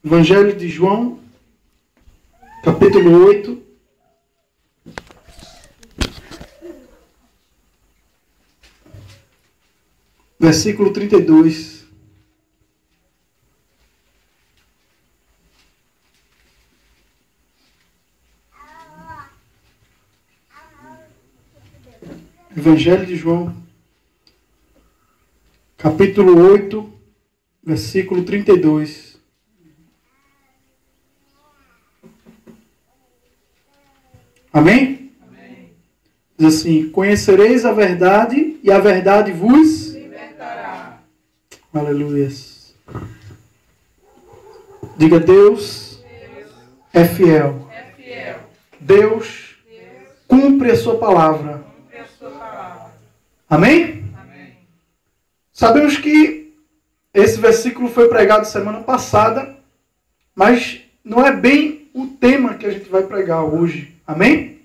Evangelho de João, capítulo 8. Versículo 32. Evangelho de João, capítulo 8, versículo 32. Amém? Amém. Diz assim: conhecereis a verdade e a verdade vos libertará. Aleluia. Diga: Deus é fiel. É fiel. Deus cumpre a sua palavra. Cumpre a sua palavra. Amém? Amém. Sabemos que esse versículo foi pregado semana passada, mas não é bem o tema que a gente vai pregar hoje. Amém?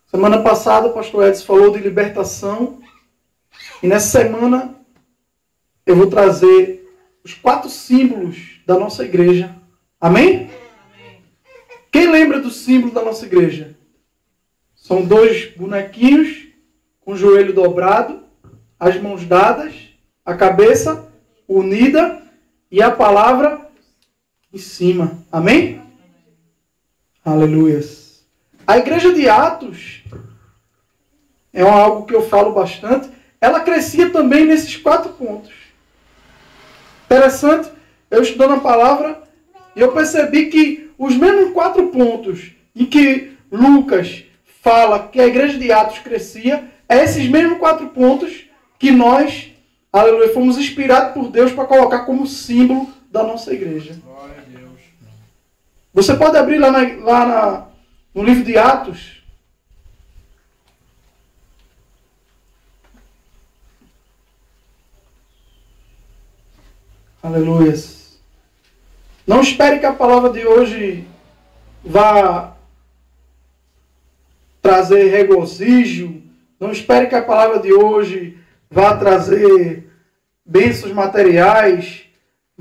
Semana passada o pastor Edson falou de libertação. E nessa semana eu vou trazer os 4 símbolos da nossa igreja. Amém? Amém. Quem lembra do símbolo da nossa igreja? São 2 bonequinhos com o joelho dobrado, as mãos dadas, a cabeça unida e a palavra em cima. Amém? Aleluias. A igreja de Atos é algo que eu falo bastante. Ela crescia também nesses 4 pontos. Interessante, eu estudando a palavra e eu percebi que os mesmos 4 pontos em que Lucas fala que a igreja de Atos crescia, é esses mesmos 4 pontos que nós, aleluia, fomos inspirados por Deus para colocar como símbolo da nossa igreja. Glória a Deus. Você pode abrir lá no livro de Atos. Aleluias. Não espere que a palavra de hoje vá trazer regozijo. Não espere que a palavra de hoje vá trazer bênçãos materiais.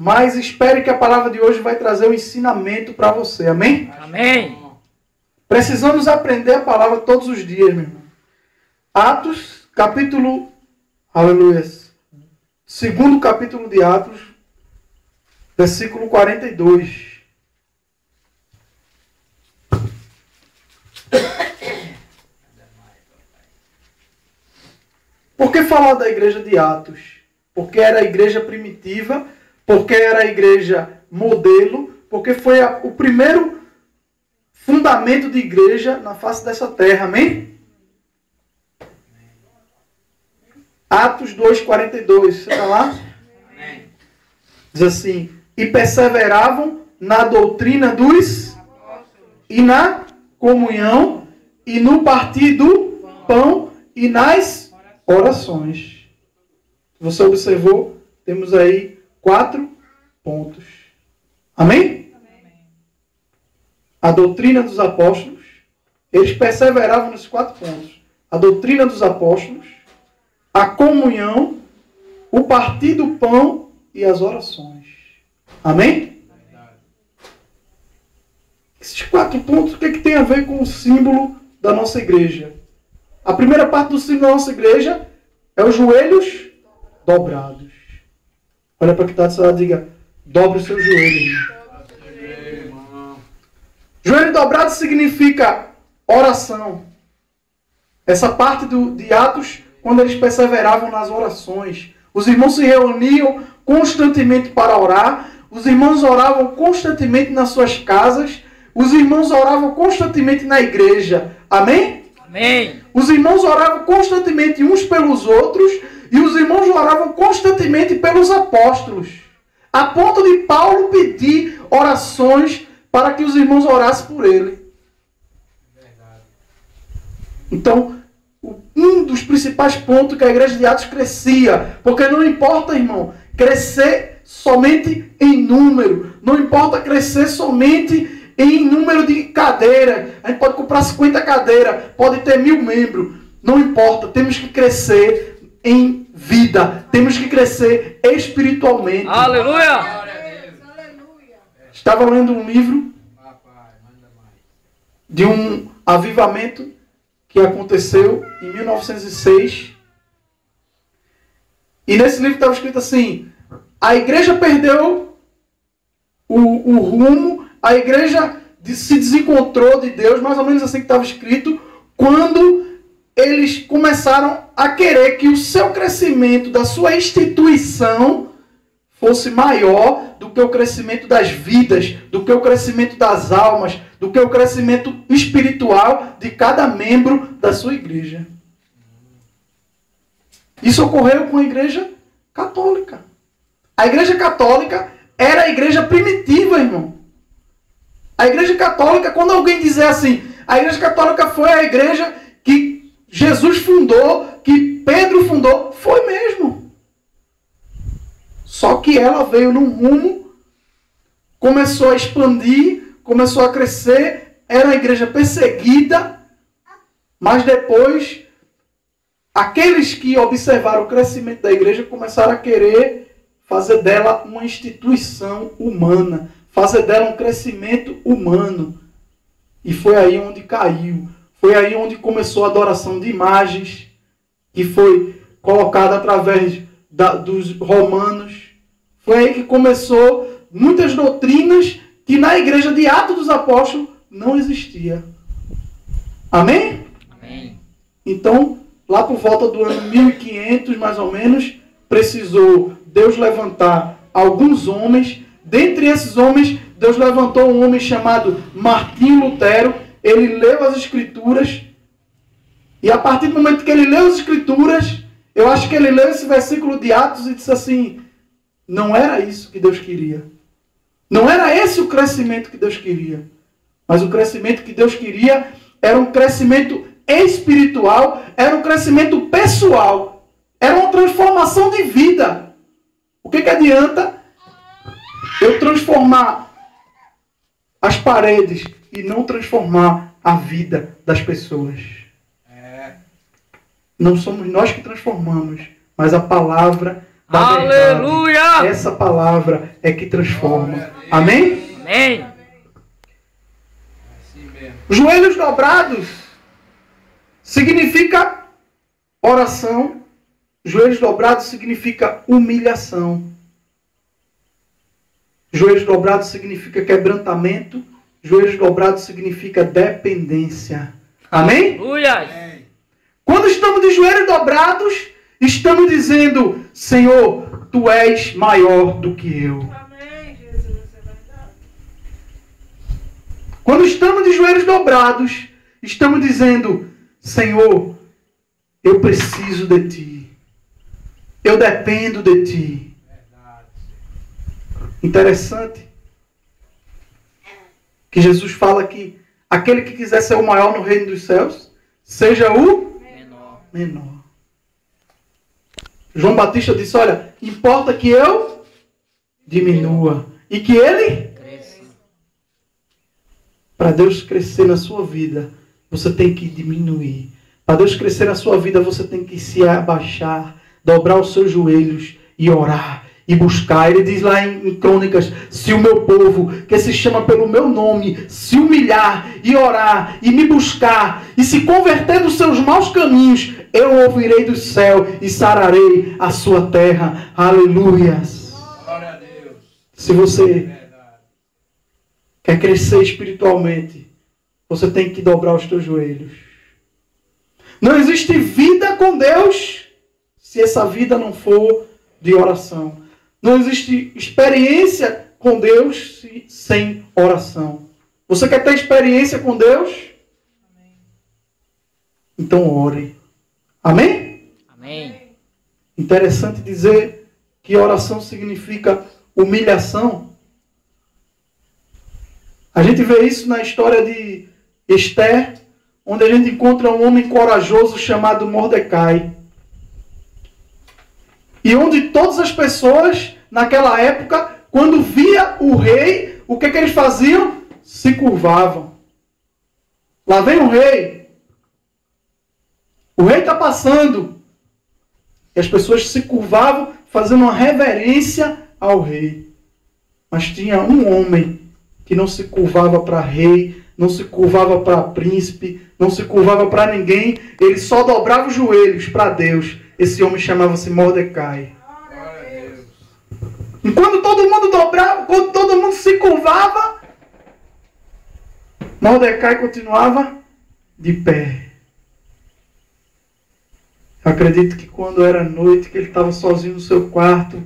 Mas espere que a palavra de hoje vai trazer um ensinamento para você. Amém? Amém. Precisamos aprender a palavra todos os dias, meu irmão. Atos, capítulo... Aleluia. 2º capítulo de Atos, versículo 42. Por que falar da igreja de Atos? Porque era a igreja primitiva, porque era a igreja modelo, porque foi o primeiro fundamento de igreja na face dessa terra. Amém? Atos 2:42. Você está lá? Amém. Diz assim: e perseveravam na doutrina dos e na comunhão e no partir do pão e nas orações. Você observou? Temos aí 4 pontos. Amém? A doutrina dos apóstolos. Eles perseveravam nesses 4 pontos. A doutrina dos apóstolos, a comunhão, o partir do pão e as orações. Amém? Esses 4 pontos, o que tem a ver com o símbolo da nossa igreja? A primeira parte do símbolo da nossa igreja é os joelhos dobrados. Olha para quem está do seu lado e diga: dobre o seu joelho. Joelho dobrado significa oração. Essa parte de Atos, quando eles perseveravam nas orações. Os irmãos se reuniam constantemente para orar. Os irmãos oravam constantemente nas suas casas. Os irmãos oravam constantemente na igreja. Amém? Amém. Os irmãos oravam constantemente uns pelos outros. E os irmãos oravam constantemente pelos apóstolos. A ponto de Paulo pedir orações para que os irmãos orassem por ele. Verdade. Então, um dos principais pontos que a igreja de Atos crescia. Porque não importa, irmão, crescer somente em número. Não importa crescer somente em número de cadeiras. A gente pode comprar 50 cadeiras, pode ter 1000 membros. Não importa, temos que crescer em vida. Temos que crescer espiritualmente. Aleluia. Estava lendo um livro Papai, manda mais. de um avivamento que aconteceu em 1906. E nesse livro estava escrito assim: a igreja perdeu o rumo, a igreja se desencontrou de Deus, mais ou menos assim que estava escrito, quando eles começaram a querer que o seu crescimento da sua instituição fosse maior do que o crescimento das vidas, do que o crescimento das almas, do que o crescimento espiritual de cada membro da sua igreja. Isso ocorreu com a igreja católica. A igreja católica era a igreja primitiva, irmão. A igreja católica, quando alguém dizer assim, a igreja católica foi a igreja que Jesus fundou, que Pedro fundou, foi mesmo. Só que ela veio num rumo, começou a expandir, começou a crescer, era uma igreja perseguida, mas depois aqueles que observaram o crescimento da igreja começaram a querer fazer dela uma instituição humana, fazer dela um crescimento humano. E foi aí onde caiu. Foi aí onde começou a adoração de imagens, que foi colocada através dos romanos. Foi aí que começou muitas doutrinas que na igreja de Atos dos Apóstolos não existia. Amém? Amém. Então, lá por volta do ano 1500, mais ou menos, precisou Deus levantar alguns homens. Dentre esses homens, Deus levantou um homem chamado Martinho Lutero. Ele leu as Escrituras. E a partir do momento que ele leu as Escrituras, eu acho que ele leu esse versículo de Atos e disse assim: não era isso que Deus queria. Não era esse o crescimento que Deus queria. Mas o crescimento que Deus queria era um crescimento espiritual, era um crescimento pessoal. Era uma transformação de vida. O que adianta eu transformar as paredes e não transformar a vida das pessoas? Não somos nós que transformamos, mas a palavra da Aleluia! verdade. Essa palavra é que transforma. Amém? Amém. Joelhos dobrados significa oração. Joelhos dobrados significa humilhação. Joelhos dobrados significa quebrantamento. Joelhos dobrados significa dependência. Amém? Aleluia! Quando estamos de joelhos dobrados, estamos dizendo: Senhor, Tu és maior do que eu. Amém, Jesus, é verdade. Quando estamos de joelhos dobrados, estamos dizendo: Senhor, eu preciso de Ti. Eu dependo de Ti. Interessante que Jesus fala que aquele que quiser ser o maior no reino dos céus, seja o menor. João Batista disse: olha, importa que eu diminua e que ele cresça. Para Deus crescer na sua vida, você tem que diminuir. Para Deus crescer na sua vida, você tem que se abaixar, dobrar os seus joelhos e orar e buscar. Ele diz lá em Crônicas: se o meu povo, que se chama pelo meu nome, se humilhar e orar e me buscar e se converter dos seus maus caminhos, eu ouvirei do céu e sararei a sua terra. Aleluias. Glória a Deus. Se você quer crescer espiritualmente, você tem que dobrar os teus joelhos. Não existe vida com Deus se essa vida não for de oração. Não existe experiência com Deus sem oração. Você quer ter experiência com Deus? Então ore. Amém? Amém. Interessante dizer que oração significa humilhação. A gente vê isso na história de Esther, onde a gente encontra um homem corajoso chamado Mordecai. E onde todas as pessoas, naquela época, quando via o rei, o que eles faziam? Se curvavam. Lá vem o rei. O rei está passando. E as pessoas se curvavam, fazendo uma reverência ao rei. Mas tinha um homem que não se curvava para rei, não se curvava para príncipe, não se curvava para ninguém, ele só dobrava os joelhos para Deus. Esse homem chamava-se Mordecai. Glória a Deus. E quando todo mundo dobrava, quando todo mundo se curvava, Mordecai continuava de pé. Eu acredito que quando era noite, que ele estava sozinho no seu quarto,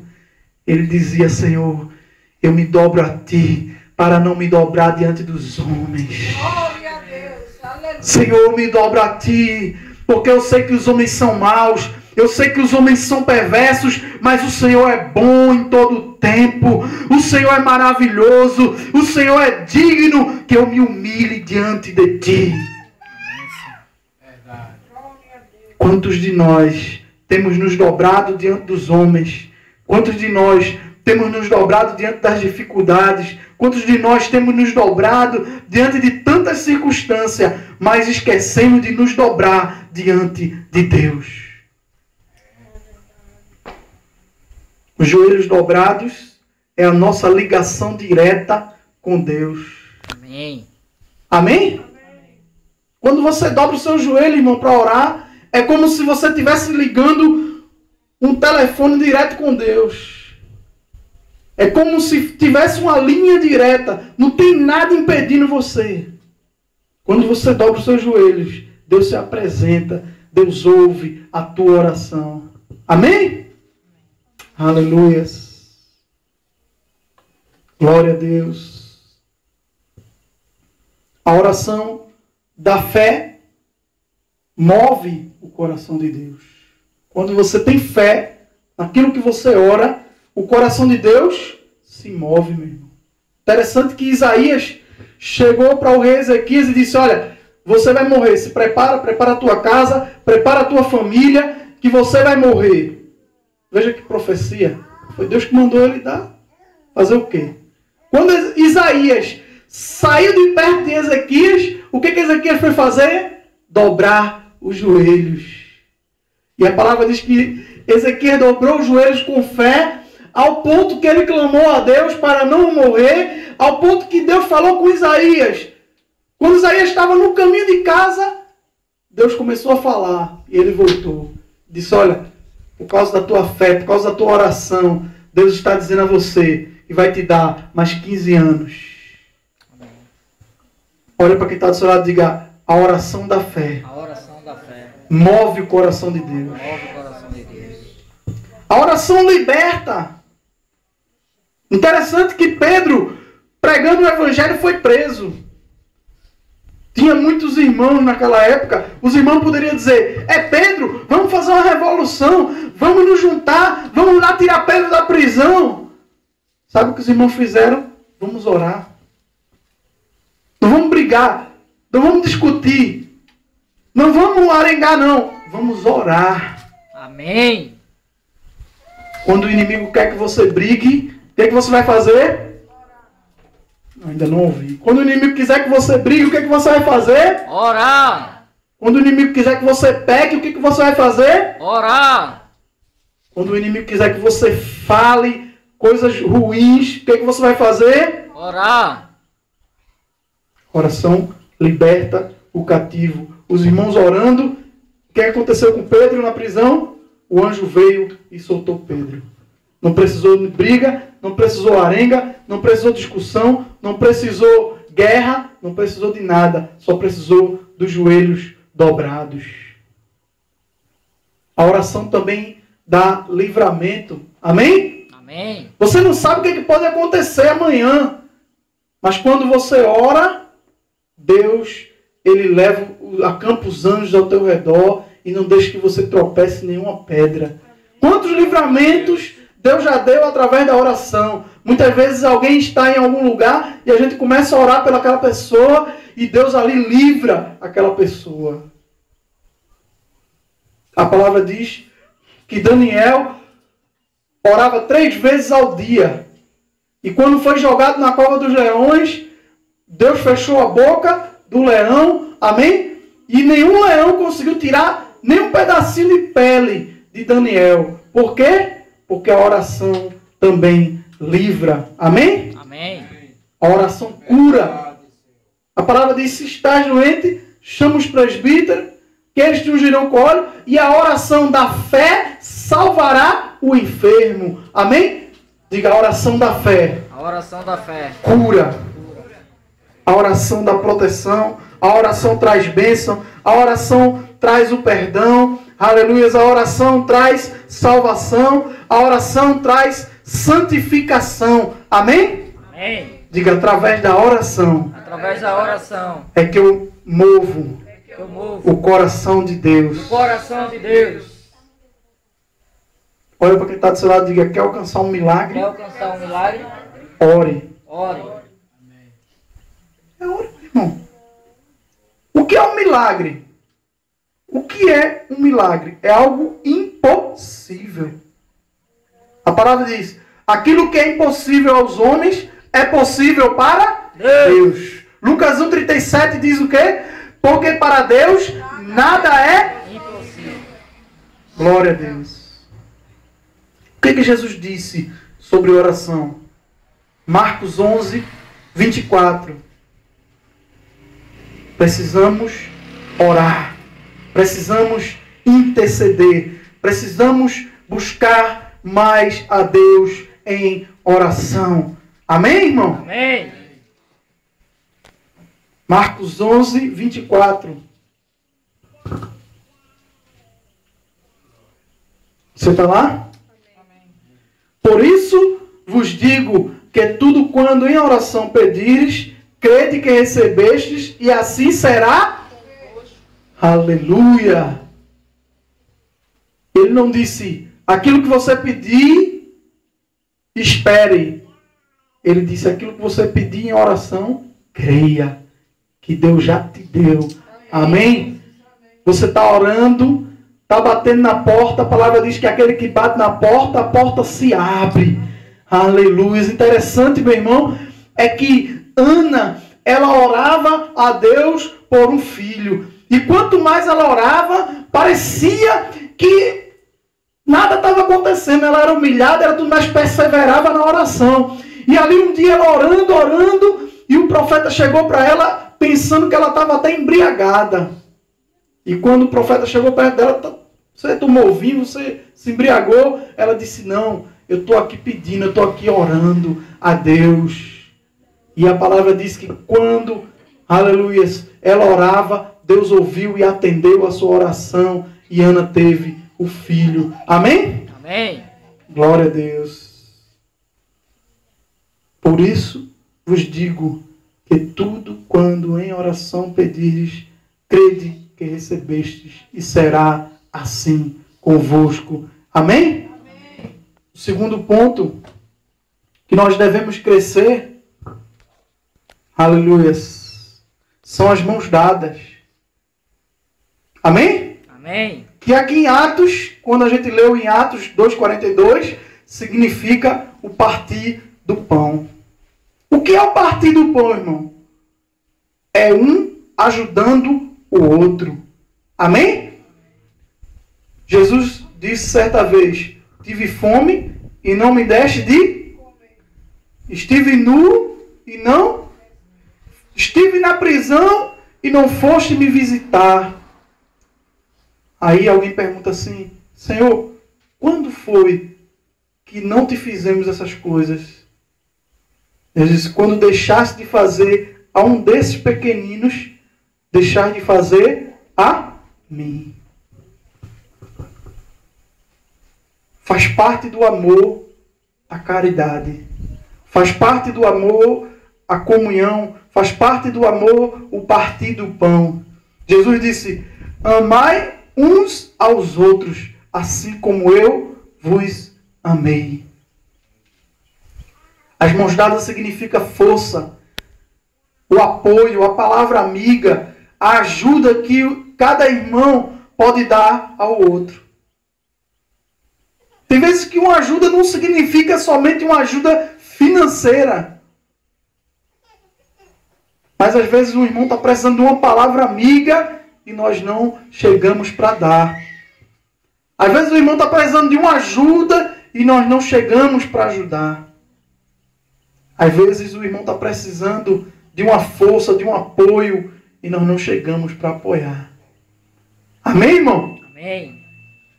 ele dizia: Senhor, eu me dobro a Ti, para não me dobrar diante dos homens. Glória a Deus. Aleluia. Senhor, eu me dobro a Ti, porque eu sei que os homens são maus, eu sei que os homens são perversos, mas o Senhor é bom em todo o tempo, o Senhor é maravilhoso, o Senhor é digno que eu me humilhe diante de Ti. Verdade. Glória a Deus. Quantos de nós temos nos dobrado diante dos homens? Quantos de nós temos nos dobrado diante das dificuldades? Quantos de nós temos nos dobrado diante de tantas circunstâncias, mas esquecemos de nos dobrar diante de Deus? Os joelhos dobrados é a nossa ligação direta com Deus. Amém. Amém? Quando você dobra o seu joelho, irmão, para orar, é como se você estivesse ligando um telefone direto com Deus. É como se tivesse uma linha direta. Não tem nada impedindo você. Quando você dobra os seus joelhos, Deus se apresenta. Deus ouve a tua oração. Amém? Aleluias. Glória a Deus. A oração da fé move o coração de Deus. Quando você tem fé naquilo que você ora, o coração de Deus se move, meu irmão. Interessante que Isaías chegou para o rei Ezequias e disse: olha, você vai morrer, se prepara a tua casa, prepara a tua família, que você vai morrer. Veja que profecia. Foi Deus que mandou ele dar. Fazer o quê? Quando Isaías saiu de perto de Ezequias, o que Ezequias foi fazer? Dobrar os joelhos. E a palavra diz que Ezequias dobrou os joelhos com fé, ao ponto que ele clamou a Deus para não morrer, ao ponto que Deus falou com Isaías. Quando Isaías estava no caminho de casa, Deus começou a falar e ele voltou. Disse: olha, por causa da tua fé, por causa da tua oração, Deus está dizendo a você que vai te dar mais 15 anos. Olha para quem está do seu lado e diga: a oração da fé A oração da fé move o coração de Deus. move o coração de Deus. A oração liberta. Interessante que Pedro, pregando o evangelho, foi preso. Tinha muitos irmãos naquela época. Os irmãos poderiam dizer: é Pedro, vamos fazer uma revolução, vamos nos juntar, vamos lá tirar Pedro da prisão. Sabe o que os irmãos fizeram? Vamos orar. Não vamos brigar, não vamos discutir, não vamos arengar, não. Vamos orar. Amém. Quando o inimigo quer que você brigue, o que é que você vai fazer? Ainda não ouvi. Quando o inimigo quiser que você brigue, o que é que você vai fazer? Orar. Quando o inimigo quiser que você peque, o que é que você vai fazer? Orar. Quando o inimigo quiser que você fale coisas ruins, o que é que você vai fazer? Orar. Oração liberta o cativo. Os irmãos orando. O que aconteceu com Pedro na prisão? O anjo veio e soltou Pedro. Não precisou de briga, não precisou arenga, não precisou discussão, não precisou guerra, não precisou de nada. Só precisou dos joelhos dobrados. A oração também dá livramento. Amém? Amém. Você não sabe o que pode acontecer amanhã. Mas quando você ora, Deus, Ele leva a campo os anjos ao teu redor e não deixa que você tropece em nenhuma pedra. Quantos livramentos Deus já deu através da oração? Muitas vezes alguém está em algum lugar e a gente começa a orar pelaquela pessoa e Deus ali livra aquela pessoa. A palavra diz que Daniel orava 3 vezes ao dia. E quando foi jogado na cova dos leões, Deus fechou a boca do leão, amém? E nenhum leão conseguiu tirar nem um pedacinho de pele de Daniel. Por quê? Porque a oração também livra, amém? Amém. A A oração cura. A palavra diz, se estás doente, chama os presbíteros, que eles te ungirão com óleo, e a oração da fé salvará o enfermo. Amém? Diga, a oração da fé. A oração da fé. Cura. A oração da proteção. A oração traz bênção. A oração traz o perdão. Aleluia. A oração traz salvação. A oração traz santificação. Amém? Amém. Diga, através da oração Através da oração é que eu movo eu movo o coração de Deus. o coração de Deus. Olha para quem está do seu lado e diga, quer alcançar um milagre? Quer alcançar um milagre? Ore. Ore. É ore, meu irmão. O que é um milagre? O que é um milagre? É algo impossível. A palavra diz, aquilo que é impossível aos homens é possível para Deus. Lucas 1,37 diz o quê? Porque para Deus nada é Impossível. Glória a Deus. O que Jesus disse sobre oração? Marcos 11, 24. Precisamos orar. Precisamos interceder. Precisamos buscar mais a Deus em oração. Amém, irmão? Amém. Marcos 11, 24. Você está lá? Por isso vos digo que tudo quando em oração pedires, crede que recebestes e assim será. Aleluia! Ele não disse, aquilo que você pedir, espere. Ele disse, aquilo que você pedir em oração, creia que Deus já te deu. Amém? Você está orando, está batendo na porta, a palavra diz que aquele que bate na porta, a porta se abre. Aleluia. Interessante, meu irmão, é que Ana, ela orava a Deus por um filho. E quanto mais ela orava, parecia que nada estava acontecendo. Ela era humilhada, ela tudo mais perseverava na oração. E ali um dia ela orando, e o profeta chegou para ela pensando que ela estava até embriagada. E quando o profeta chegou perto dela, você tomou vinho, você se embriagou. Ela disse, não, eu estou aqui pedindo, eu estou aqui orando a Deus. E a palavra diz que quando, aleluia, ela orava, Deus ouviu e atendeu a sua oração. E Ana teve o filho. Amém? Amém. Glória a Deus. Por isso vos digo que tudo quando em oração pedires, crede que recebestes e será assim convosco. Amém? Amém. O segundo ponto que nós devemos crescer, aleluia, são as mãos dadas. Amém? Amém. Que aqui em Atos, quando a gente leu em Atos 2,42, significa o partir do pão. O que é o partir do pão, irmão? É um ajudando o outro. Amém? Jesus disse certa vez, tive fome e não me deste de... Estive nu e não... Estive na prisão e não foste me visitar. Aí alguém pergunta assim, Senhor, quando foi que não te fizemos essas coisas? Ele diz, quando deixaste de fazer a um desses pequeninos, deixaste de fazer a mim. Faz parte do amor a caridade. Faz parte do amor a comunhão. Faz parte do amor o partir do pão. Jesus disse, amai uns aos outros, assim como eu vos amei. As mãos dadas significa força, o apoio, a palavra amiga, a ajuda que cada irmão pode dar ao outro. Tem vezes que uma ajuda não significa somente uma ajuda financeira. Mas às vezes um irmão está precisando de uma palavra amiga e nós não chegamos para dar. Às vezes o irmão está precisando de uma ajuda e nós não chegamos para ajudar. Às vezes o irmão está precisando de uma força, de um apoio, e nós não chegamos para apoiar. Amém, irmão? Amém.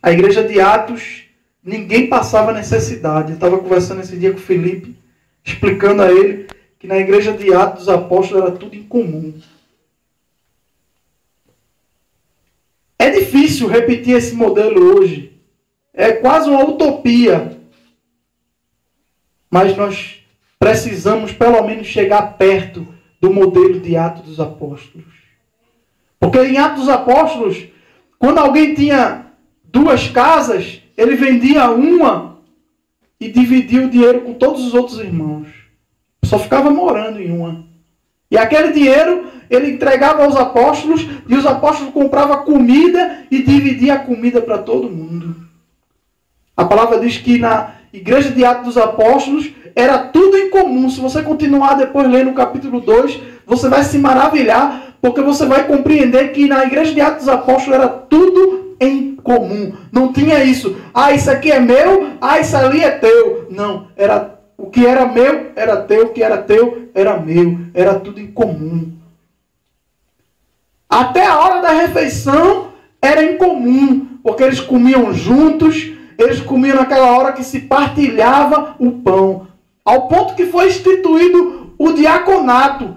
A igreja de Atos, ninguém passava necessidade. Eu estava conversando esse dia com o Felipe, explicando a ele que na igreja de Atos dos Apóstolos era tudo incomum. É difícil repetir esse modelo hoje. É quase uma utopia. Mas nós precisamos pelo menos chegar perto do modelo de Atos dos Apóstolos. Porque em Atos dos Apóstolos, quando alguém tinha 2 casas, ele vendia uma e dividia o dinheiro com todos os outros irmãos. Só ficava morando em uma. E aquele dinheiro ele entregava aos apóstolos, e os apóstolos compravam comida e dividiam a comida para todo mundo. A palavra diz que na igreja de Atos dos Apóstolos era tudo em comum. Se você continuar depois lendo o capítulo 2, você vai se maravilhar, porque você vai compreender que na igreja de Atos dos Apóstolos era tudo em comum. Não tinha isso. Ah, isso aqui é meu, ah, isso ali é teu. Não, era o que era meu era teu, o que era teu era meu. Era tudo em comum. Até a hora da refeição era em comum, porque eles comiam juntos, eles comiam naquela hora que se partilhava o pão. Ao ponto que foi instituído o diaconato.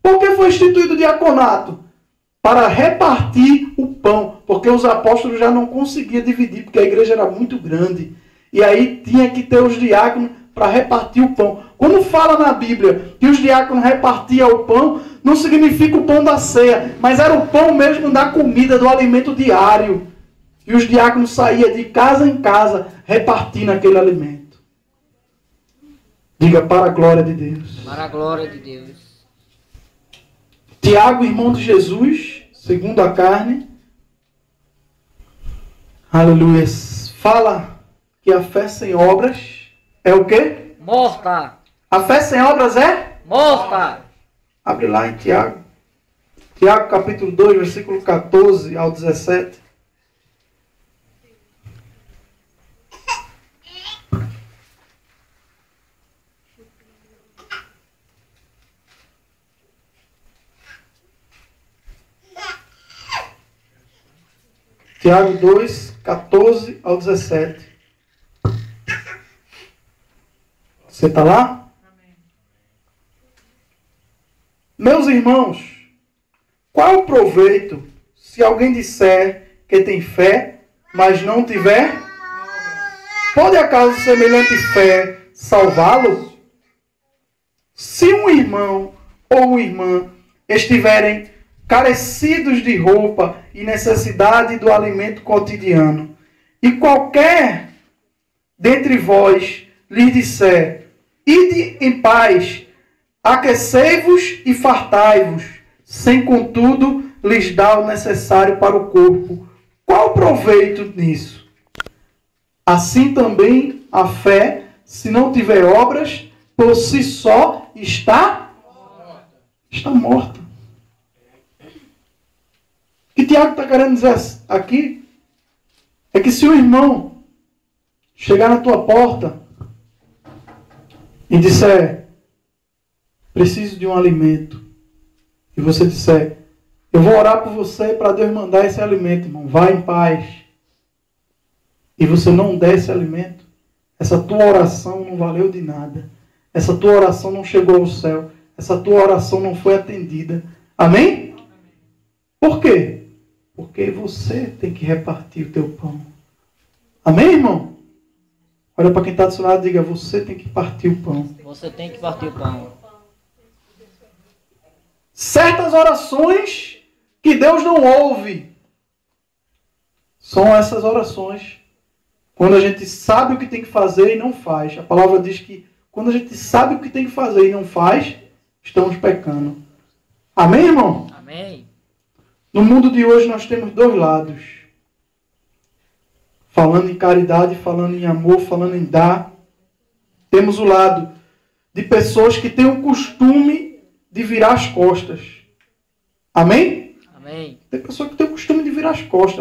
Por que foi instituído o diaconato? Para repartir o pão, porque os apóstolos já não conseguiam dividir, porque a igreja era muito grande. E aí tinha que ter os diáconos para repartir o pão. Quando fala na Bíblia que os diáconos repartiam o pão, não significa o pão da ceia, mas era o pão mesmo da comida, do alimento diário. E os diáconos saíam de casa em casa repartindo aquele alimento. Diga, para a glória de Deus. Para a glória de Deus. Tiago, irmão de Jesus, segundo a carne. Aleluia. Fala que a fé sem obras é o quê? Morta. A fé sem obras é? Morta. Abre lá em Tiago. Tiago capítulo 2, versículo 14 ao 17. Tiago 2, 14 ao 17. Você está lá? Amém. Meus irmãos, qual é o proveito se alguém disser que tem fé, mas não tiver? Pode acaso semelhante fé salvá-lo? Se um irmão ou uma irmã estiverem carecidos de roupa e necessidade do alimento cotidiano, e qualquer dentre vós lhes disser, ide em paz, aquecei-vos e fartai-vos, sem contudo lhes dar o necessário para o corpo, qual o proveito nisso? Assim também a fé, se não tiver obras, por si só está morta. O que Tiago está querendo dizer aqui é que se o irmão chegar na tua porta e disser, preciso de um alimento, e você disser, eu vou orar por você para Deus mandar esse alimento, irmão, vai em paz, e você não der esse alimento, essa tua oração não valeu de nada, essa tua oração não chegou ao céu, essa tua oração não foi atendida. Amém? Por quê? Porque você tem que repartir o teu pão. Amém, irmão? Olha para quem está do seu lado e diga, você tem que partir o pão. Você tem que partir o pão. Certas orações que Deus não ouve são essas orações quando a gente sabe o que tem que fazer e não faz. A palavra diz que quando a gente sabe o que tem que fazer e não faz, estamos pecando. Amém, irmão? Amém. No mundo de hoje nós temos 2 lados. Falando em caridade, falando em amor, falando em dar. Temos o lado de pessoas que têm o costume de virar as costas. Amém? Amém. Tem pessoa que tem o costume de virar as costas.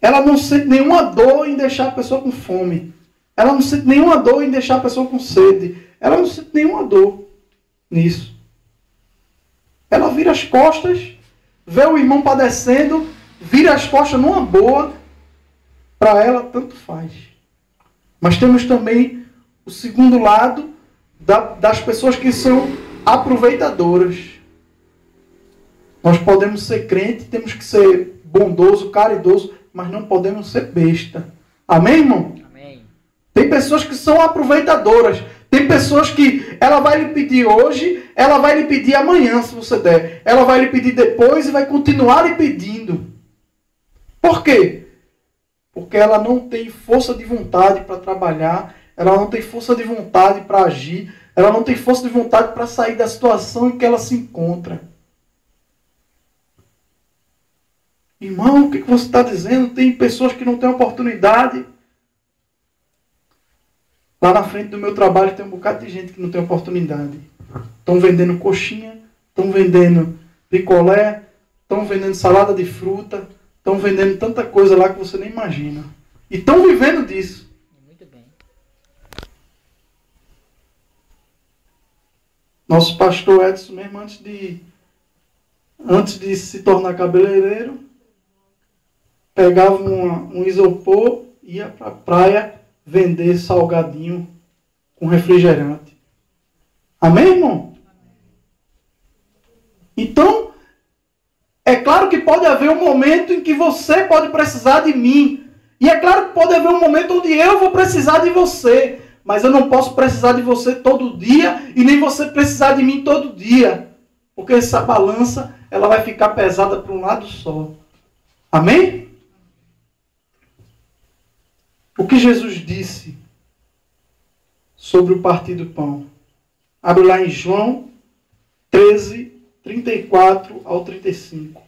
Ela não sente nenhuma dor em deixar a pessoa com fome. Ela não sente nenhuma dor em deixar a pessoa com sede. Ela não sente nenhuma dor nisso. Ela vira as costas, vê o irmão padecendo, vira as costas numa boa. Para ela, tanto faz. Mas temos também o segundo lado das pessoas que são aproveitadoras. Nós podemos ser crente, temos que ser bondoso, caridoso, mas não podemos ser besta. Amém, irmão? Amém. Tem pessoas que são aproveitadoras. Tem pessoas que ela vai lhe pedir hoje, ela vai lhe pedir amanhã, se você der. Ela vai lhe pedir depois e vai continuar lhe pedindo. Por quê? Porque ela não tem força de vontade para trabalhar, ela não tem força de vontade para agir, ela não tem força de vontade para sair da situação em que ela se encontra. Irmão, o que você está dizendo? Tem pessoas que não têm oportunidade. Lá na frente do meu trabalho tem um bocado de gente que não tem oportunidade. Estão vendendo coxinha, estão vendendo picolé, estão vendendo salada de fruta, estão vendendo tanta coisa lá que você nem imagina. E estão vivendo disso. Muito bem. Nosso pastor Edson mesmo, antes de se tornar cabeleireiro, pegava um isopor, ia para a praia vender salgadinho com refrigerante. Amém, irmão? Então, é claro que pode haver um momento em que você pode precisar de mim. E é claro que pode haver um momento onde eu vou precisar de você. Mas eu não posso precisar de você todo dia e nem você precisar de mim todo dia. Porque essa balança, ela vai ficar pesada para um lado só. Amém? O que Jesus disse sobre o partir do pão? Abre lá em João 13, 34 ao 35.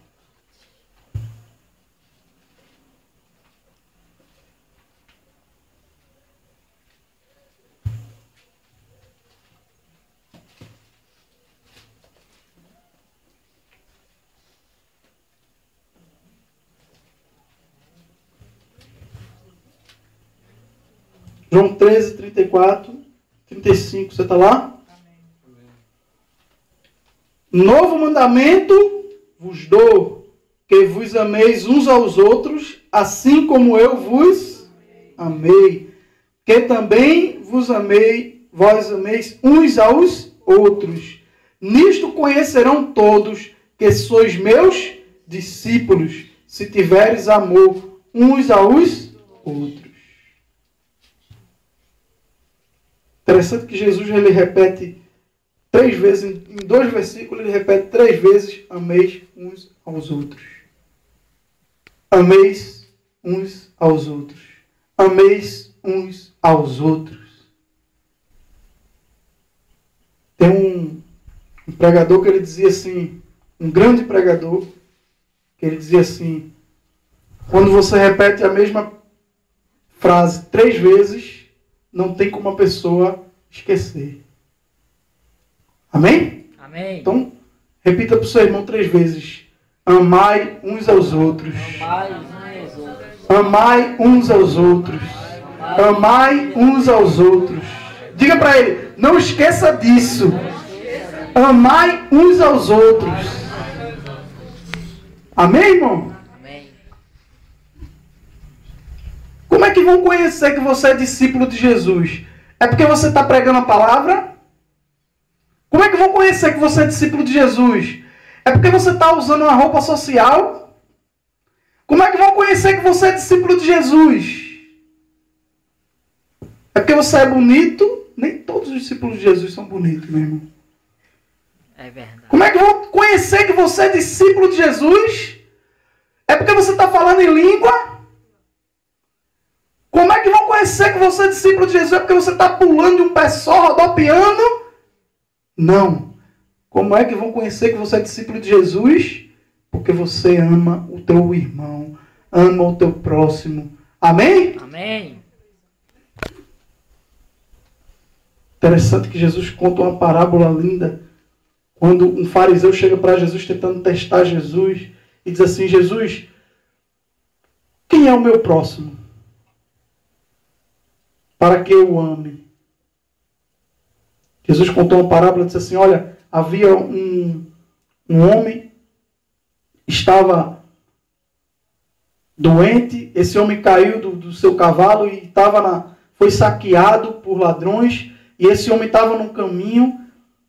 João 13, 34, 35. Você está lá? Novo mandamento vos dou, que vos ameis uns aos outros, assim como eu vos amei. Que também vos amei, vós ameis uns aos outros. Nisto conhecerão todos que sois meus discípulos, se tiveres amor uns aos outros. Interessante que Jesus ele repete 3 vezes, em 2 versículos, ele repete 3 vezes: ameis uns aos outros. Ameis uns aos outros. Ameis uns aos outros. Tem um pregador que ele dizia assim, um grande pregador, que ele dizia assim: quando você repete a mesma frase 3 vezes, não tem como a pessoa esquecer. Amém? Amém. Então, repita para o seu irmão 3 vezes. Amai uns aos outros. Amai uns aos outros. Amai uns aos outros. Amai uns aos outros. Diga para ele, não esqueça disso. Amai uns aos outros. Amém, irmão? Amém. Como é que vão conhecer que você é discípulo de Jesus? É porque você está pregando a palavra? Como é que vão conhecer que você é discípulo de Jesus? É porque você está usando uma roupa social? Como é que vão conhecer que você é discípulo de Jesus? É porque você é bonito? Nem todos os discípulos de Jesus são bonitos, meu irmão. É verdade. Como é que vão conhecer que você é discípulo de Jesus? É porque você está falando em língua? Como é que vão conhecer que você é discípulo de Jesus? É porque você está pulando de um pé só, rodopiando? Não. Como é que vão conhecer que você é discípulo de Jesus? Porque você ama o teu irmão, ama o teu próximo. Amém? Amém. Interessante que Jesus conta uma parábola linda. Quando um fariseu chega para Jesus tentando testar Jesus e diz assim: Jesus, quem é o meu próximo? para que eu o ame. Jesus contou uma parábola e disse assim, olha, havia um homem, estava doente, esse homem caiu do seu cavalo e foi saqueado por ladrões, e esse homem estava num caminho,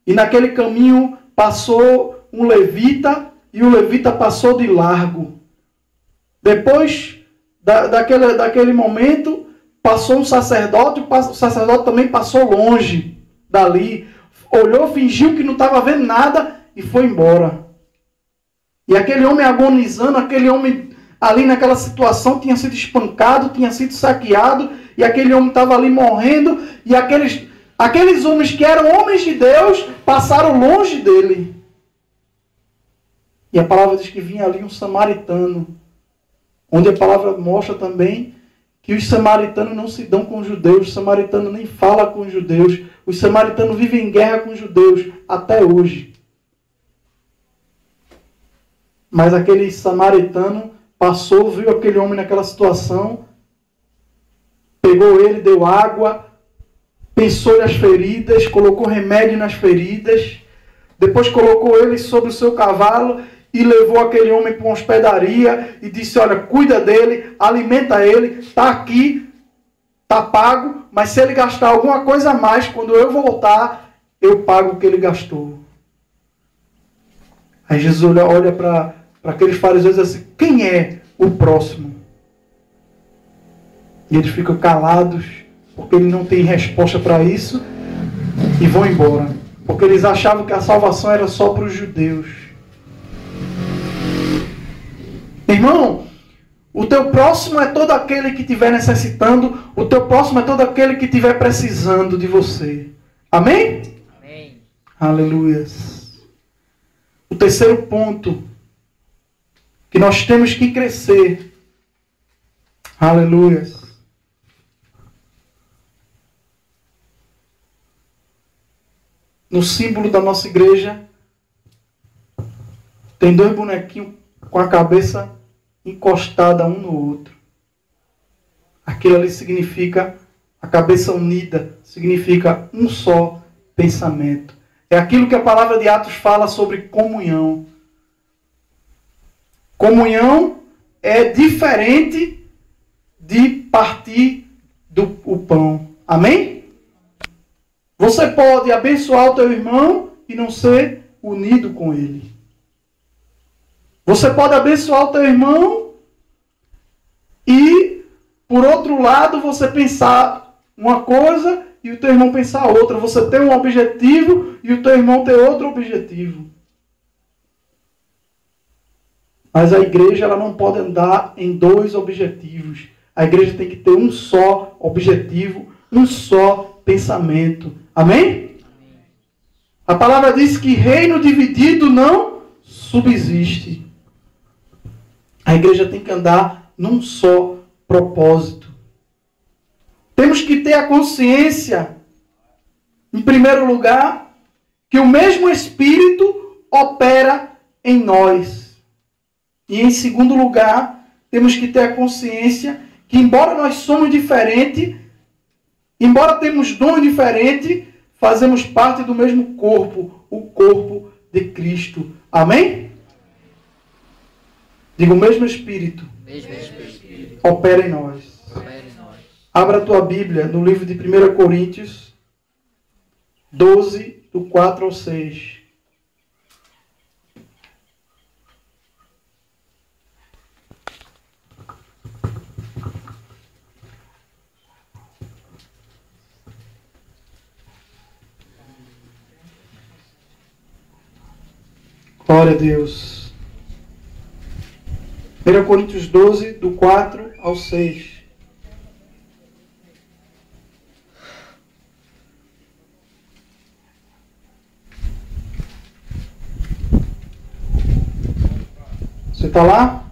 e naquele caminho passou um levita, e o levita passou de largo. Depois daquele momento, passou um sacerdote, o sacerdote também passou longe dali, olhou, fingiu que não estava vendo nada e foi embora. E aquele homem agonizando, aquele homem ali naquela situação tinha sido espancado, tinha sido saqueado, e aquele homem estava ali morrendo, e aqueles homens que eram homens de Deus passaram longe dele. E a palavra diz que vinha ali um samaritano, onde a palavra mostra também que os samaritanos não se dão com os judeus, os samaritanos nem falam com os judeus, os samaritanos vivem em guerra com os judeus até hoje. Mas aquele samaritano passou, viu aquele homem naquela situação, pegou ele, deu água, pensou nas feridas, colocou remédio nas feridas, depois colocou ele sobre o seu cavalo e levou aquele homem para uma hospedaria e disse, olha, cuida dele, alimenta ele, está aqui, está pago, mas se ele gastar alguma coisa a mais, quando eu voltar, eu pago o que ele gastou. Aí Jesus olha para aqueles fariseus e diz assim, quem é o próximo? E eles ficam calados, porque ele não tem resposta para isso, e vão embora. Porque eles achavam que a salvação era só para os judeus. Irmão, o teu próximo é todo aquele que estiver necessitando, o teu próximo é todo aquele que estiver precisando de você. Amém? Amém. Aleluia. O terceiro ponto, que nós temos que crescer. Aleluia. No símbolo da nossa igreja, tem dois bonequinhos com a cabeça encostada um no outro. Aquilo ali significa, a cabeça unida, significa um só pensamento. É aquilo que a palavra de Atos fala sobre comunhão. Comunhão é diferente de partir o pão. Amém? Você pode abençoar o teu irmão e não ser unido com ele. Você pode abençoar o teu irmão e, por outro lado, você pensar uma coisa e o teu irmão pensar outra. Você tem um objetivo e o teu irmão tem outro objetivo. Mas a igreja ela não pode andar em dois objetivos. A igreja tem que ter um só objetivo, um só pensamento. Amém? A palavra diz que reino dividido não subsiste. A igreja tem que andar num só propósito. Temos que ter a consciência, em primeiro lugar, que o mesmo Espírito opera em nós. E em segundo lugar, temos que ter a consciência que, embora nós somos diferentes, embora temos dons diferentes, fazemos parte do mesmo corpo, o corpo de Cristo. Amém? Diga, o mesmo Espírito, opera em nós. Abra a tua Bíblia no livro de 1 Coríntios 12, do 4 ao 6. Glória a Deus. 1 Coríntios 12, do 4 ao 6. Você está lá?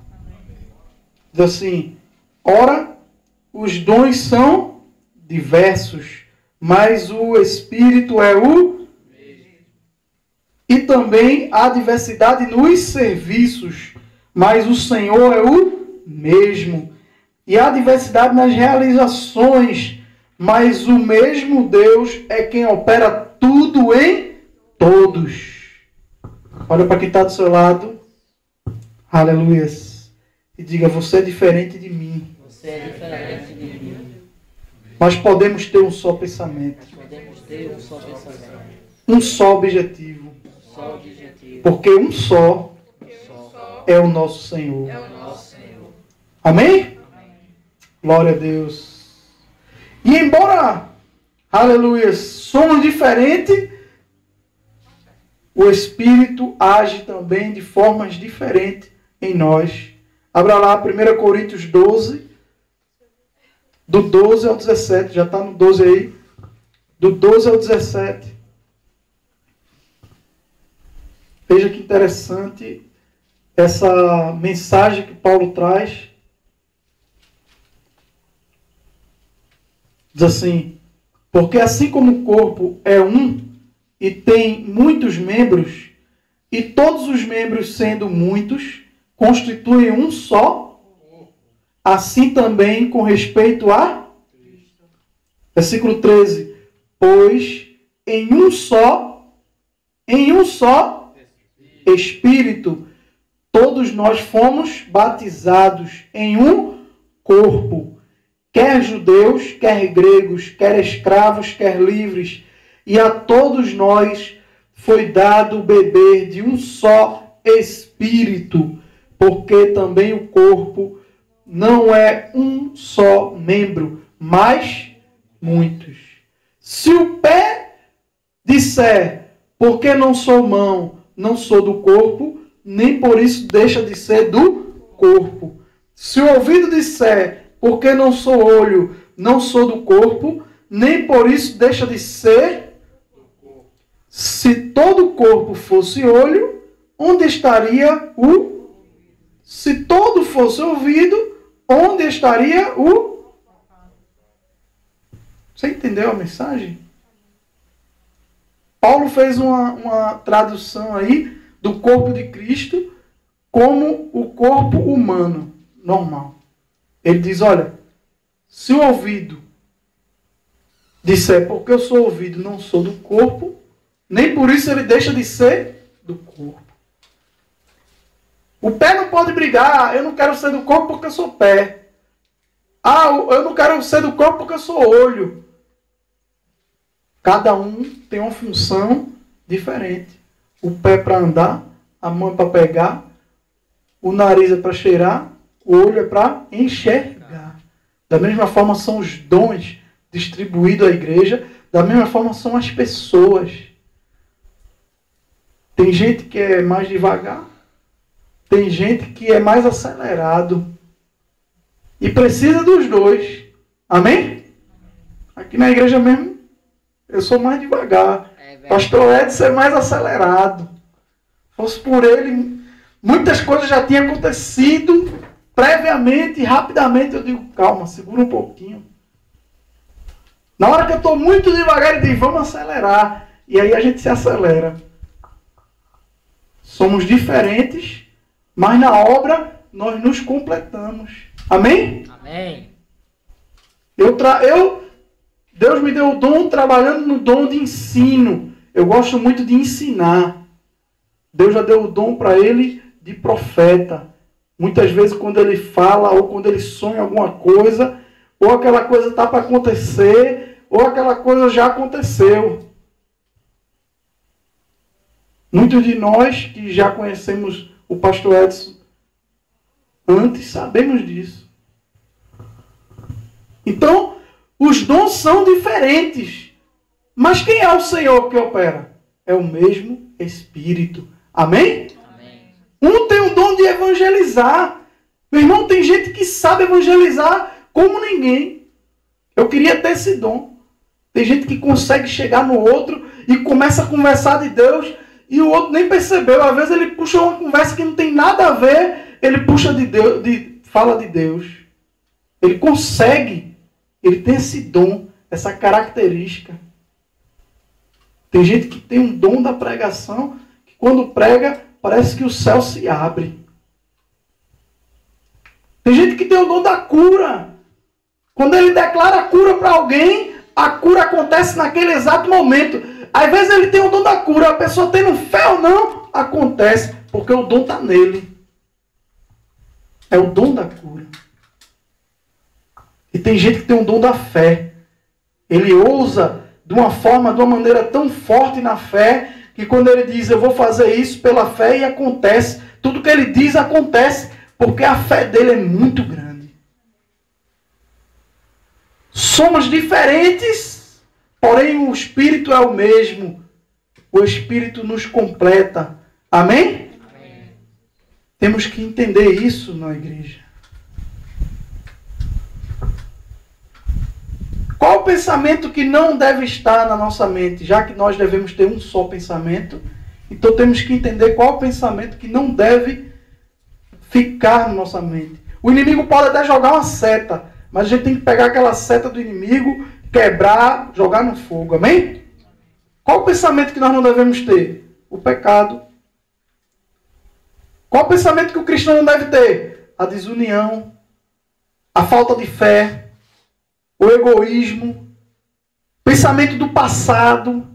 Diz assim, ora, os dons são diversos, mas o Espírito é o e também há diversidade nos serviços, mas o Senhor é o mesmo. E há diversidade nas realizações, mas o mesmo Deus é quem opera tudo em todos. Olha para quem está do seu lado. Aleluia. E diga, você é diferente de mim. Você é diferente de mim. Nós podemos ter um só pensamento. Podemos ter um só pensamento. Um só objetivo. Só objetivo. Porque um só Só é o nosso Senhor. É o nosso nosso Senhor. Amém? Glória a Deus. E embora, aleluia, somos diferentes, o Espírito age também de formas diferentes em nós. Abra lá 1 Coríntios 12, do 12 ao 17. Já está no 12 aí. Do 12 ao 17. Veja que interessante essa mensagem que Paulo traz. Diz assim: porque assim como o corpo é um e tem muitos membros, e todos os membros sendo muitos, constituem um só, assim também com respeito a... Versículo 13. Pois em um só Espírito, todos nós fomos batizados em um corpo, quer judeus, quer gregos, quer escravos, quer livres, e a todos nós foi dado beber de um só Espírito, porque também o corpo não é um só membro, mas muitos. Se o pé disser, porque não sou mão, não sou do corpo, nem por isso deixa de ser do corpo. Se o ouvido disser, porque não sou olho, não sou do corpo, nem por isso deixa de ser. Se todo o corpo fosse olho, onde estaria o... Se todo fosse ouvido, onde estaria o... Você entendeu a mensagem? Paulo fez uma tradução aí do corpo de Cristo como o corpo humano, normal. Ele diz, olha, se o ouvido disser, porque eu sou ouvido, não sou do corpo, nem por isso ele deixa de ser do corpo. O pé não pode brigar, eu não quero ser do corpo porque eu sou pé. Ah, eu não quero ser do corpo porque eu sou olho. Cada um tem uma função diferente. O pé para andar, a mão para pegar, o nariz é para cheirar, o olho é para enxergar. Da mesma forma são os dons distribuídos à igreja, da mesma forma são as pessoas. Tem gente que é mais devagar, tem gente que é mais acelerado. E precisa dos dois. Amém? Aqui na igreja mesmo, eu sou mais devagar. Pastor Edson é mais acelerado. Se fosse por ele, muitas coisas já tinham acontecido previamente, rapidamente. Eu digo, calma, segura um pouquinho. Na hora que eu estou muito devagar, ele diz, vamos acelerar. E aí a gente se acelera. Somos diferentes, mas na obra nós nos completamos. Amém? Amém. Deus me deu o dom trabalhando no dom de ensino. Eu gosto muito de ensinar. Deus já deu o dom para ele de profeta. Muitas vezes quando ele fala ou quando ele sonha alguma coisa, ou aquela coisa está para acontecer, ou aquela coisa já aconteceu. Muitos de nós que já conhecemos o pastor Edson antes sabemos disso. Então, os dons são diferentes. Mas quem é o Senhor que opera? É o mesmo Espírito. Amém? Amém. Um tem o dom de evangelizar. Meu irmão, tem gente que sabe evangelizar como ninguém. Eu queria ter esse dom. Tem gente que consegue chegar no outro e começa a conversar de Deus e o outro nem percebeu. Às vezes ele puxa uma conversa que não tem nada a ver, ele puxa de Deus, fala de Deus. Ele consegue. Ele tem esse dom, essa característica. Tem gente que tem um dom da pregação, que quando prega, parece que o céu se abre. Tem gente que tem o dom da cura. Quando ele declara a cura para alguém, a cura acontece naquele exato momento. Às vezes ele tem o dom da cura, a pessoa tendo fé ou não, acontece, porque o dom está nele. É o dom da cura. E tem gente que tem o dom da fé. Ele ousa de uma forma, de uma maneira tão forte na fé, que quando ele diz, eu vou fazer isso pela fé, e acontece. Tudo que ele diz acontece, porque a fé dele é muito grande. Somos diferentes, porém o Espírito é o mesmo. O Espírito nos completa. Amém? Amém. Temos que entender isso na igreja. Qual o pensamento que não deve estar na nossa mente? Já que nós devemos ter um só pensamento, então temos que entender qual o pensamento que não deve ficar na nossa mente. O inimigo pode até jogar uma seta, mas a gente tem que pegar aquela seta do inimigo, quebrar, jogar no fogo. Amém? Qual o pensamento que nós não devemos ter? O pecado. Qual o pensamento que o cristão não deve ter? A desunião, a falta de fé, o egoísmo, pensamento do passado.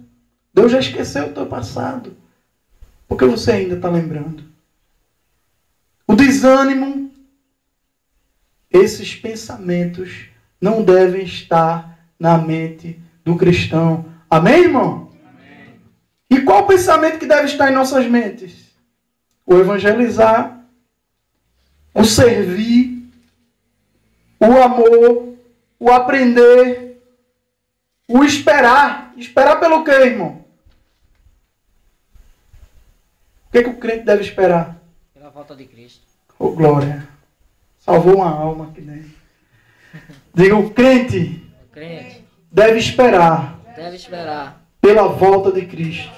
Deus já esqueceu o teu passado. Por que você ainda está lembrando? O desânimo. Esses pensamentos não devem estar na mente do cristão. Amém, irmão? Amém. E qual o pensamento que deve estar em nossas mentes? O evangelizar, o servir, o amor, o aprender, o esperar. Esperar pelo quê, irmão? O que o crente deve esperar? Pela volta de Cristo. Oh, glória. Salvou uma alma aqui dentro. Diga, o crente deve esperar pela volta de Cristo.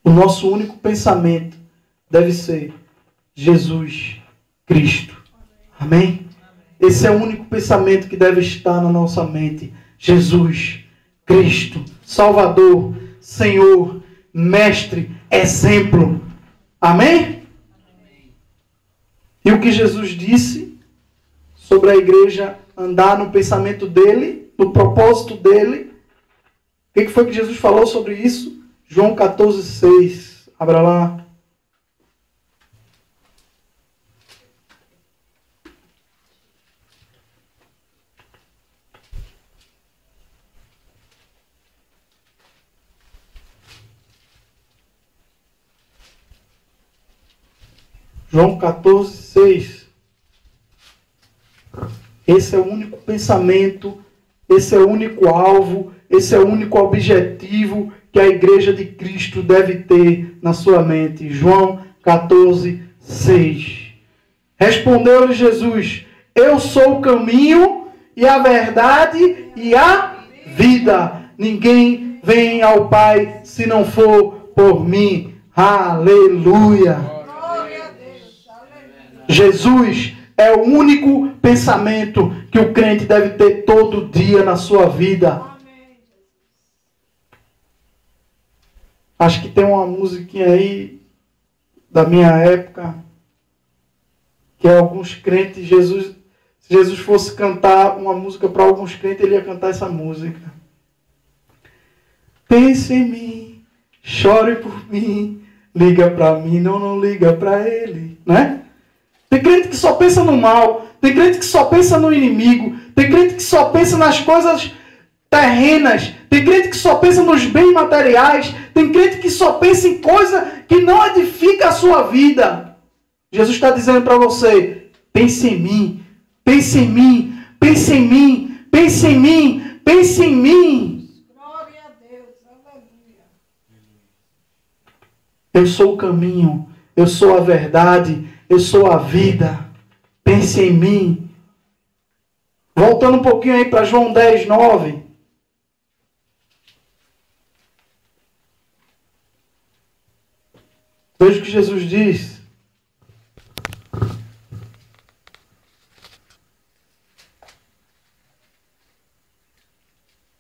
O nosso único pensamento deve ser Jesus Cristo. Amém? Esse é o único pensamento que deve estar na nossa mente. Jesus Cristo, Salvador, Senhor, Mestre, exemplo. Amém? E o que Jesus disse sobre a igreja andar no pensamento dele, no propósito dele. O que foi que Jesus falou sobre isso? João 14,6. Abra lá. João 14,6. Esse é o único pensamento, esse é o único alvo, esse é o único objetivo que a igreja de Cristo deve ter na sua mente. João 14,6. Respondeu-lhe Jesus: eu sou o caminho e a verdade e a vida. Ninguém vem ao Pai se não for por mim. Aleluia. Jesus é o único pensamento que o crente deve ter todo dia na sua vida. Acho que tem uma musiquinha aí da minha época que alguns crentes, se Jesus fosse cantar uma música para alguns crentes, ele ia cantar essa música. Pense em mim, chore por mim, liga para mim, não liga para ele, né? Tem crente que só pensa no mal. Tem crente que só pensa no inimigo. Tem crente que só pensa nas coisas terrenas. Tem crente que só pensa nos bens materiais. Tem crente que só pensa em coisa que não edifica a sua vida. Jesus está dizendo para você: pense em mim. Pense em mim. Pense em mim. Pense em mim. Pense em mim. Glória a Deus. Aleluia. Eu sou o caminho. Eu sou a verdade. Eu sou a vida. Pense em mim. Voltando um pouquinho aí para João 10:9. Veja o que Jesus diz.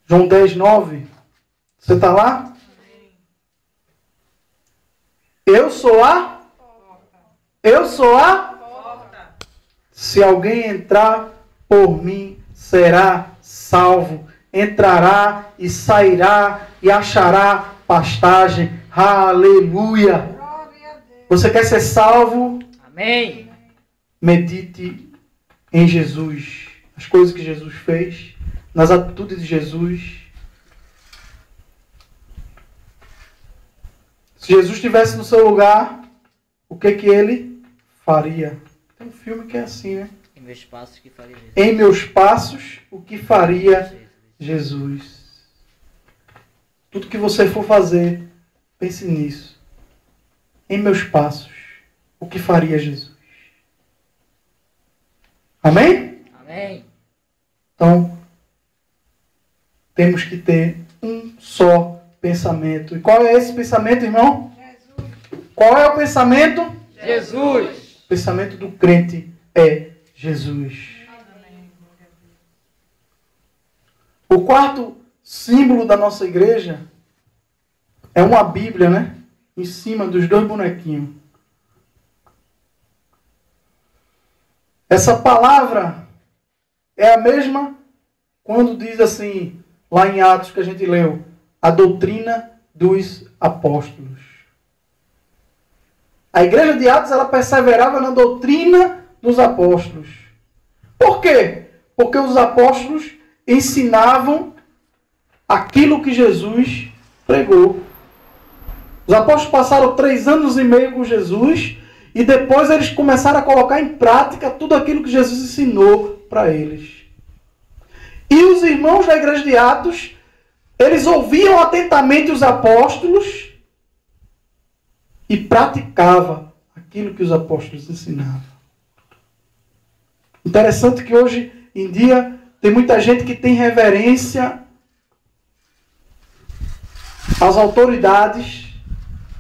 João 10:9. Você está lá? Eu sou a porta. Se alguém entrar por mim, será salvo. Entrará e sairá e achará pastagem. Aleluia! Glória a Deus. Você quer ser salvo? Amém. Medite em Jesus. As coisas que Jesus fez, nas atitudes de Jesus. Se Jesus estivesse no seu lugar, o que ele faria? Tem um filme que é assim, né? Em meus passos que faria Jesus. Em meus passos, o que faria Jesus? Tudo que você for fazer, pense nisso. Em meus passos, o que faria Jesus? Amém? Amém. Então, temos que ter um só pensamento. E qual é esse pensamento, irmão? Jesus. Qual é o pensamento? Jesus. O pensamento do crente é Jesus. O quarto símbolo da nossa igreja é uma Bíblia, né? Em cima dos dois bonequinhos. Essa palavra é a mesma quando diz assim, lá em Atos que a gente leu, a doutrina dos apóstolos. A igreja de Atos, ela perseverava na doutrina dos apóstolos. Por quê? Porque os apóstolos ensinavam aquilo que Jesus pregou. Os apóstolos passaram 3 anos e meio com Jesus e depois eles começaram a colocar em prática tudo aquilo que Jesus ensinou para eles. E os irmãos da igreja de Atos, eles ouviam atentamente os apóstolos e praticavam aquilo que os apóstolos ensinavam. Interessante que hoje em dia tem muita gente que tem reverência às autoridades,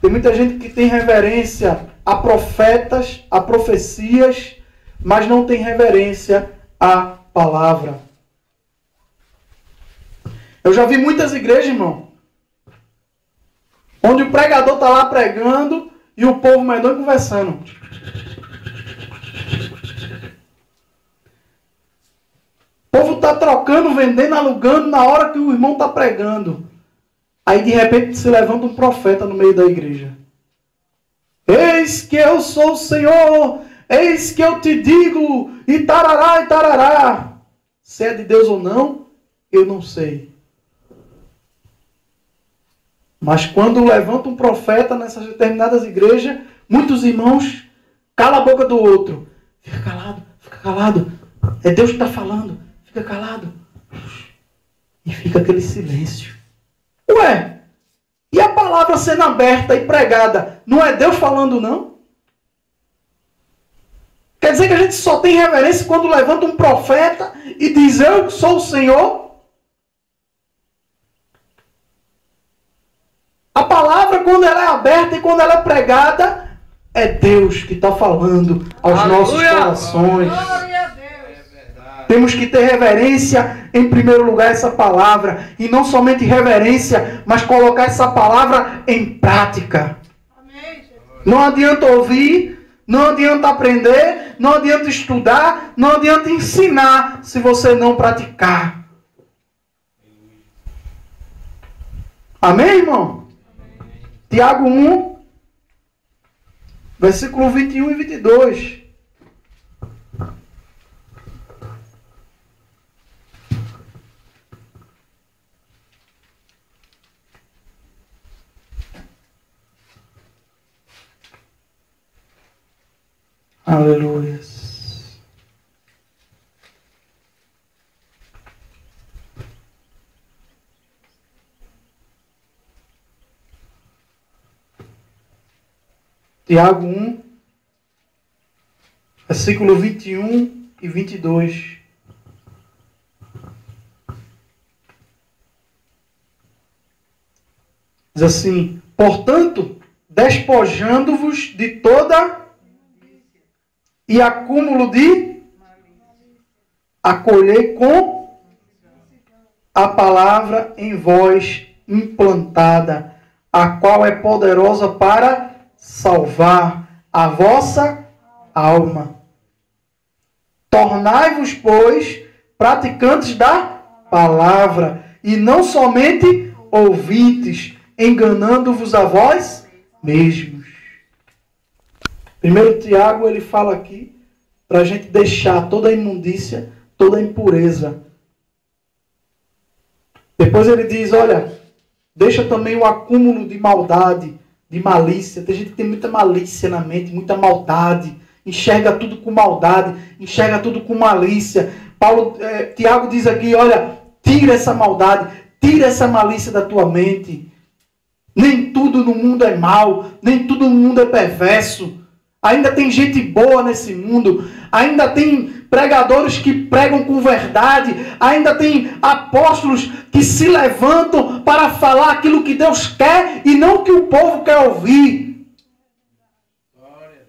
tem muita gente que tem reverência a profetas, a profecias, mas não tem reverência à palavra. Eu já vi muitas igrejas, irmão, onde o pregador está lá pregando e o povo medonho conversando. O povo está trocando, vendendo, alugando na hora que o irmão está pregando. Aí de repente se levanta um profeta no meio da igreja. Eis que eu sou o Senhor, eis que eu te digo, e tarará, e tarará. Se é de Deus ou não, eu não sei. Mas quando levanta um profeta nessas determinadas igrejas, muitos irmãos calam a boca do outro. Fica calado. É Deus que está falando. Fica calado. E fica aquele silêncio. Ué, e a palavra sendo aberta e pregada, não é Deus falando, não? Quer dizer que a gente só tem reverência quando levanta um profeta e diz, eu sou o Senhor? A palavra, quando ela é aberta e quando ela é pregada, é Deus que está falando aos nossos corações. Glória a Deus. Temos que ter reverência, em primeiro lugar, essa palavra. E não somente reverência, mas colocar essa palavra em prática. Amém, Jesus. Não adianta ouvir, não adianta aprender, não adianta estudar, não adianta ensinar, se você não praticar. Amém, irmão? Tiago 1, versículo 21 e 22. Aleluia. Tiago 1, versículo 21 e 22. Diz assim, portanto, despojando-vos de toda e acúmulo de acolhei com a palavra em vós implantada, a qual é poderosa para salvar a vossa alma. Tornai-vos, pois, praticantes da palavra, e não somente ouvintes, enganando-vos a vós mesmos. Primeiro Tiago, ele fala aqui para a gente deixar toda a imundícia, toda a impureza. Depois ele diz, olha, deixa também o acúmulo de maldade, de malícia. Tem gente que tem muita malícia na mente, muita maldade, enxerga tudo com maldade, enxerga tudo com malícia. Tiago diz aqui, olha, tira essa maldade, tira essa malícia da tua mente. Nem tudo no mundo é mal, nem tudo no mundo é perverso. Ainda tem gente boa nesse mundo, ainda tem pregadores que pregam com verdade, ainda tem apóstolos que se levantam para falar aquilo que Deus quer e não o que o povo quer ouvir.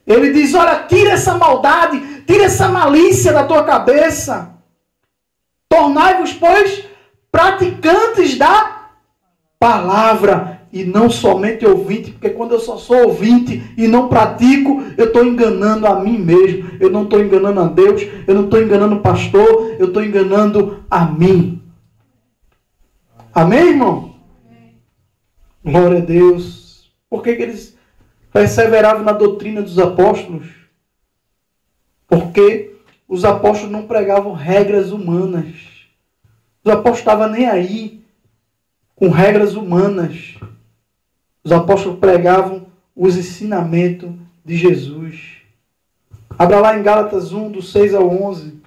Ele diz, olha, tira essa maldade, tira essa malícia da tua cabeça. Tornai-vos, pois, praticantes da palavra e não somente ouvinte, porque quando eu só sou ouvinte e não pratico, eu estou enganando a mim mesmo. Eu não estou enganando a Deus, eu não estou enganando o pastor, eu estou enganando a mim. Amém, irmão? Glória a Deus. Por que eles perseveravam na doutrina dos apóstolos? Porque os apóstolos não pregavam regras humanas. Os apóstolos estavam nem aí com regras humanas. Os apóstolos pregavam os ensinamentos de Jesus. Abra lá em Gálatas 1, do 6 ao 11.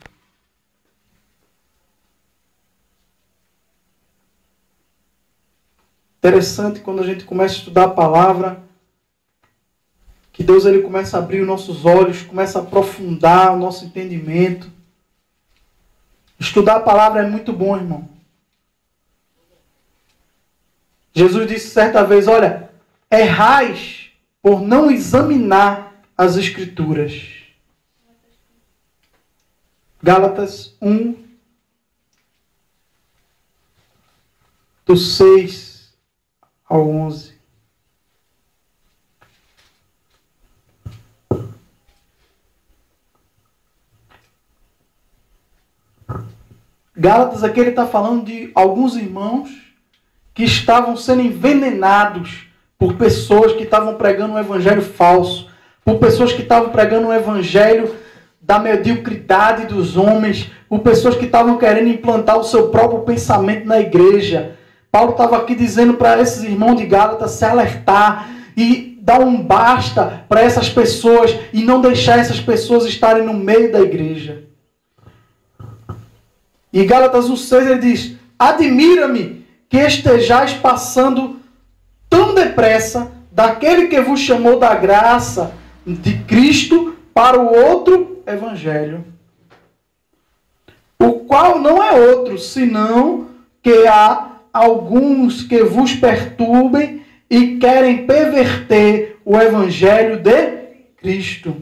Interessante quando a gente começa a estudar a palavra, que Deus ele começa a abrir os nossos olhos, começa a aprofundar o nosso entendimento. Estudar a palavra é muito bom, irmão. Jesus disse certa vez, olha, errais por não examinar as Escrituras. Gálatas 1, do 6 ao 11. Gálatas aqui ele está falando de alguns irmãos que estavam sendo envenenados por pessoas que estavam pregando um evangelho falso, por pessoas que estavam pregando um evangelho da mediocridade dos homens, por pessoas que estavam querendo implantar o seu próprio pensamento na igreja. Paulo estava aqui dizendo para esses irmãos de Gálatas se alertar e dar um basta para essas pessoas e não deixar essas pessoas estarem no meio da igreja. E Gálatas 1,6 ele diz, admira-me que estejais passando tão depressa daquele que vos chamou da graça de Cristo para o outro evangelho, o qual não é outro, senão que há alguns que vos perturbem e querem perverter o evangelho de Cristo.